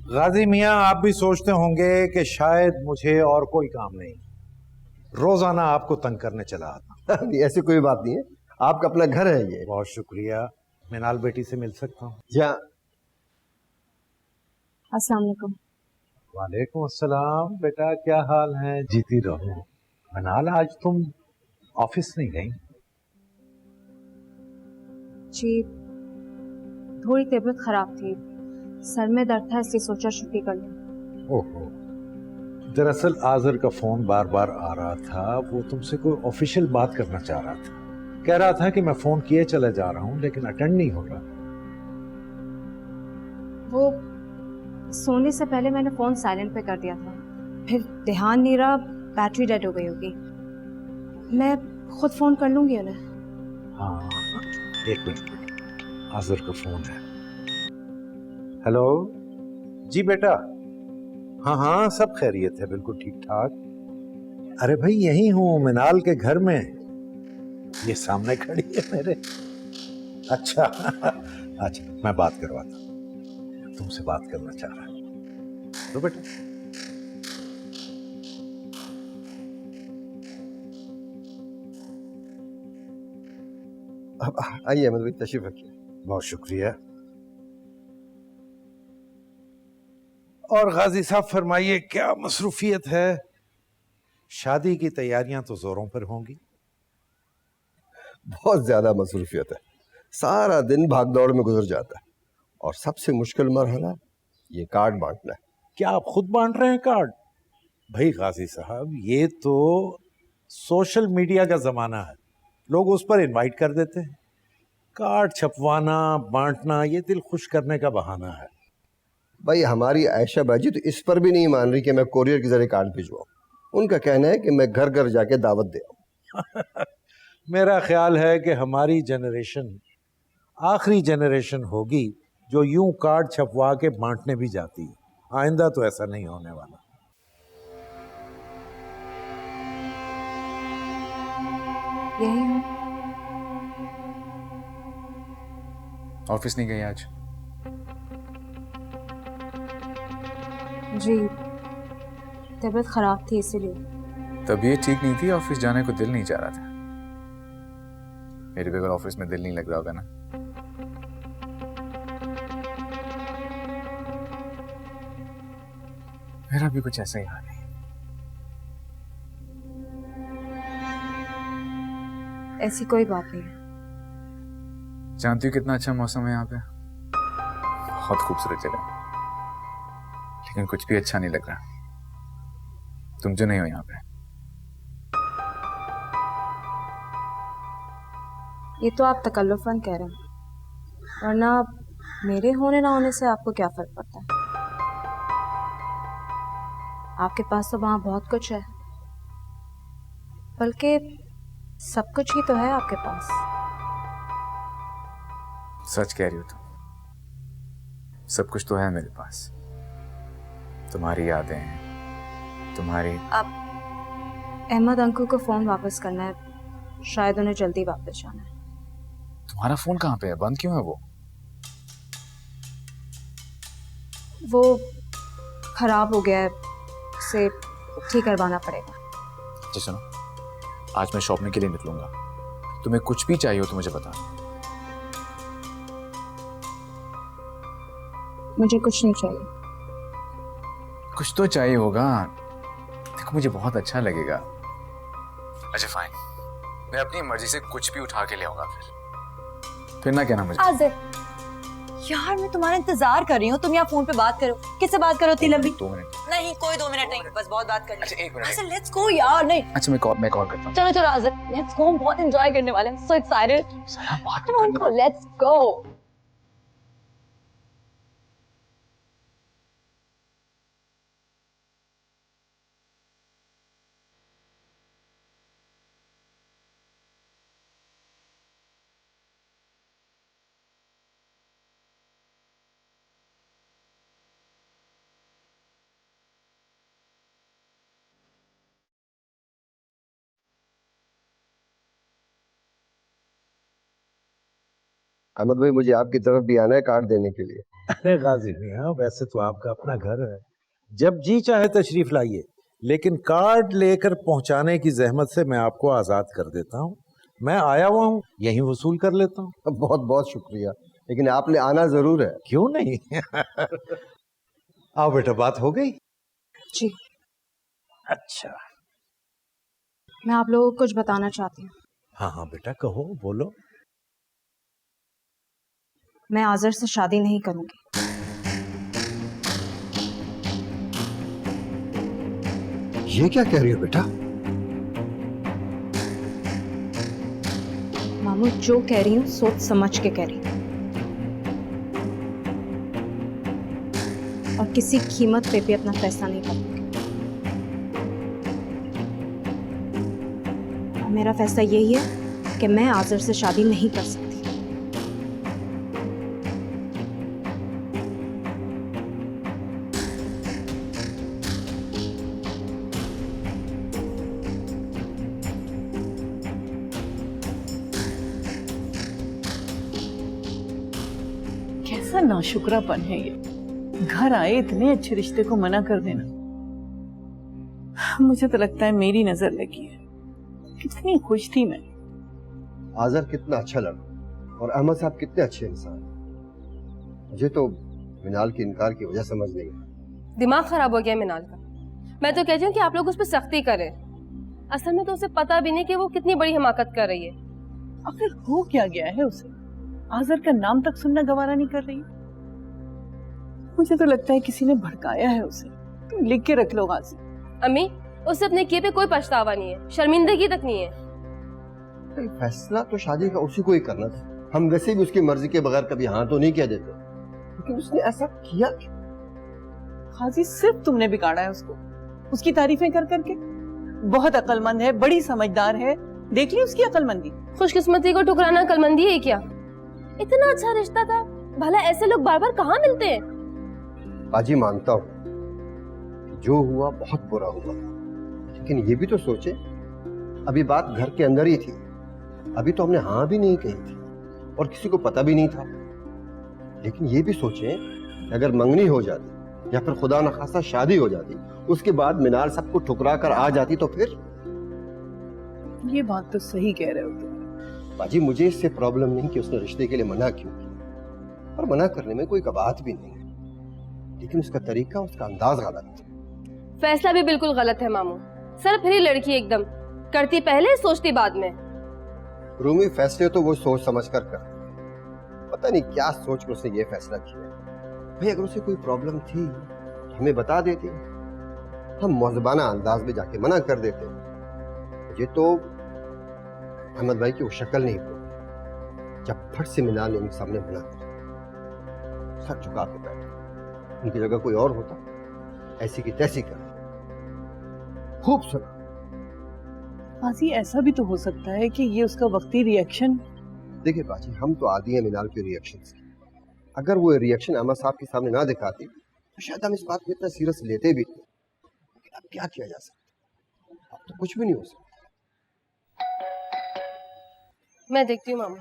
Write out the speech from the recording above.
गाजी मियाँ, आप भी सोचते होंगे कि शायद मुझे और कोई काम नहीं, रोजाना आपको तंग करने चला आता। नहीं, ऐसी कोई बात नहीं है। आपका अपना घर है ये। बहुत शुक्रिया। मिनाल बेटी से मिल सकता हूँ? या अस्सलाम वालेकुम। वालेकुम अस्सलाम। बेटा क्या हाल है? जीती रहो। मिनाल, आज तुम ऑफिस नहीं गई? जी, थोड़ी तबीयत खराब थी, सर में दर्द था, इसलिए सोचा छुट्टी कर लूं। ओहो, दरअसल आजर का फोन बार बार आ रहा था। वो तुमसे कोई ऑफिशियल बात करना चाह रहा था। कह रहा था कि मैं फोन किए चले जा रहा हूँ, लेकिन अटेंड नहीं हो रहा। वो सोने से पहले मैंने फोन साइलेंट पे कर दिया था, फिर ध्यान नहीं रहा, बैटरी डेड हो गई होगी। मैं खुद फोन कर लूंगी उन्हें। हाँ, एक मिनट बेटा, आजर का फोन है। हेलो जी बेटा। हाँ हाँ, सब खैरियत है, बिल्कुल ठीक ठाक। अरे भाई, यही हूँ मिनाल के घर में, ये सामने खड़ी है मेरे। अच्छा अच्छा, मैं बात करवाता हूँ, तुमसे बात करना चाह रहा है तो बेटा। अब आइए अहमद भाई, तशरीफ रखिए। बहुत शुक्रिया। और गाजी साहब फरमाइए, क्या मसरूफियत है? शादी की तैयारियां तो जोरों पर होंगी। बहुत ज्यादा मसरूफियत है, सारा दिन भाग दौड़ में गुजर जाता है। और सबसे मुश्किल मरहला ये कार्ड बांटना है। क्या आप खुद बांट रहे हैं कार्ड? भाई गाजी साहब, ये तो सोशल मीडिया का जमाना है, लोग उस पर इनवाइट कर देते हैं। कार्ड छपवाना बांटना ये दिल खुश करने का बहाना है। भाई हमारी आयशा बाजी तो इस पर भी नहीं मान रही कि मैं कोरियर के जरिए कार्ड भिजवाऊं। उनका कहना है कि मैं घर घर जाके दावत दे आऊं। मेरा ख्याल है कि हमारी जनरेशन आखिरी जनरेशन होगी जो यूं कार्ड छपवा के बांटने भी जाती है। आइंदा तो ऐसा नहीं होने वाला। यही हूँ। ऑफिस नहीं गई आज? जी, तबीयत खराब थी इसीलिए। तबीयत ठीक नहीं थी, ऑफिस जाने को दिल नहीं चाह रहा था। मेरे बगैर ऑफिस में दिल नहीं लग रहा होगा ना? मेरा भी कुछ ऐसा ही हाल है। ऐसी कोई बात नहीं है। जानती हूँ कितना अच्छा मौसम है यहाँ पे, बहुत खूबसूरत जगह, लेकिन कुछ भी अच्छा नहीं लग रहा। तुम जो नहीं हो यहाँ पे। ये तो आप तकल्लुफ़न कह रहे हैं, वरना मेरे होने ना होने से आपको क्या फर्क पड़ता है? आपके पास तो वहां बहुत कुछ है, बल्कि सब कुछ ही तो है आपके पास। सच कह रही हो तुम, सब कुछ तो है मेरे पास। तुम्हारी यादें हैं, तुम्हारी। अब अहमद अंकल को फोन वापस करना है, शायद उन्हें जल्दी वापस जाना है। तुम्हारा फोन कहाँ पे है? बंद क्यों है वो खराब हो गया है, उसे ठीक करवाना पड़ेगा। अच्छा सुनो, आज मैं शॉपिंग के लिए निकलूंगा, तुम्हें कुछ भी चाहिए हो तो मुझे बता। मुझे कुछ नहीं चाहिए। कुछ तो चाहिए होगा, देखो मुझे बहुत अच्छा लगेगा। अच्छा फाइन, मैं अपनी मर्जी से कुछ भी उठा के ले आऊंगा, फिर ना कहना मुझे। आज़िर, यार मैं तुम्हारा इंतजार कर रही हूँ, तुम यहाँ फोन पे बात करो। किससे बात करो इतनी लंबी? 2 मिनट। नहीं, कोई 2 मिनट नहीं, बस बहुत बात करनी। अच्छा 1 मिनट। आज़िर लेट्स गो यार। नहीं, अच्छा मैं कॉल करता हूँ। चलो चलो आज़िर, लेट्स गो, हम बहुत एंजॉय करने वाले हैं। So excited. Let's go. Ahmed भाई मुझे आपकी तरफ भी आना है कार्ड देने के लिए। अरे गाजी मियां, वैसे तो आपका अपना घर है, जब जी चाहे तशरीफ लाइए, लेकिन कार्ड लेकर पहुंचाने की जहमत से मैं आपको आजाद कर देता हूँ। मैं आया हुआ हूँ, यहीं वसूल कर लेता हूँ। बहुत बहुत शुक्रिया, लेकिन आपने आना जरूर है। क्यों नहीं? आओ बेटा, बात हो गई? जी, अच्छा। मैं आप लोगों को कुछ बताना चाहती हूँ। हाँ हाँ बेटा, कहो, बोलो। मैं आज़र से शादी नहीं करूंगी। ये क्या कह रही हो बेटा? मामू, जो कह रही हूँ सोच समझ के कह रही हूँ, और किसी कीमत पे भी अपना फैसला नहीं करूंगी। मेरा फैसला यही है कि मैं आज़र से शादी नहीं कर सकती। कैसा नाशुक्रापन है ये, घर आए इतने अच्छे रिश्ते को मना कर देना। मुझे तो लगता है मेरी नजर लगी है। कितनी खुश थी मैं। आज़र कितना अच्छा लड़का और अहमद साहब कितने अच्छे इंसान। मुझे तो मिनाल के इनकार की वजह समझ नहीं आई। दिमाग खराब हो गया मिनाल का। मैं तो कहती हूँ कि आप लोग उस पर सख्ती करें। असल में तो उसे पता भी नहीं कि वो कितनी बड़ी हिमाकत कर रही है। आखिर हो क्या गया है उसे? आज़र का नाम तक सुनना गवारा नहीं कर रही। मुझे तो लगता है किसी ने भड़काया है उसे। तुम लिख के रख लो गाजी। अम्मी, उसे अपने किए पे कोई पछतावा नहीं है, शर्मिंदगी तक नहीं है। फैसला तो शादी का उसी को ही करना था। हम वैसे भी उसकी मर्जी के बगैर कभी हाँ तो नहीं कह देते, लेकिन उसने ऐसा किया क्यों? गाजी, सिर्फ तुमने बिगाड़ा है उसको, उसकी तारीफें कर करके। बहुत अक्लमंद है, बड़ी समझदार है, देख ली उसकी अक्लमंदी। खुशकिस्मती को ठुकराना अक्लमंदी है क्या? इतना अच्छा रिश्ता था, भला ऐसे लोग बार बार कहाँ मिलते हैं? बाजी, मानता हूँ जो हुआ बहुत बुरा हुआ, लेकिन ये भी तो सोचे अभी बात घर के अंदर ही थी। अभी तो हमने हाँ भी नहीं कही थी और किसी को पता भी नहीं था। लेकिन ये भी सोचे अगर मंगनी हो जाती या फिर खुदा न खास्ता शादी हो जाती, उसके बाद मिनाल सबको ठुकरा कर आ जाती, तो फिर? ये बात तो सही कह रहे हो तुम। बाजी, मुझे इससे प्रॉब्लम नहीं कि उसने रिश्ते के लिए मना क्यों किया, और मना करने में कोई कबाहत भी नहीं है, लेकिन उसका तरीका, उसका अंदाज गलत था। फैसला भी बिल्कुल गलत है मामू। सर फिर लड़की एकदम करती पहले सोचती बाद में। रूमी, फैसले तो वो सोच समझ कर करती, पता नहीं क्या सोच कर उसने ये फैसला किया। भाई अगर उसे कोई प्रॉब्लम थी तो हमें बता देते, हम मौजबाना अंदाज में जाके मना कर देते। मुझे तो अहमद भाई की वो शक्ल नहीं भूली जब फट से मिनाल ने उनके सामने मना कर सर झुका के बैठा। उनकी जगह कोई और होता, ऐसी की तैसी कर खूब सुना। बाजी, ऐसा भी तो हो सकता है कि ये उसका वक्ती रिएक्शन। देखिए बाजी, हम तो आदी हैं मिनाल के रिएक्शन से। अगर वो रिएक्शन अहमद साहब के सामने ना दिखाती तो शायद हम इस बात को इतना सीरियस लेते भी। अब क्या किया जा सकता, अब तो कुछ भी नहीं हो सकता। मैं देखती हूँ मामू।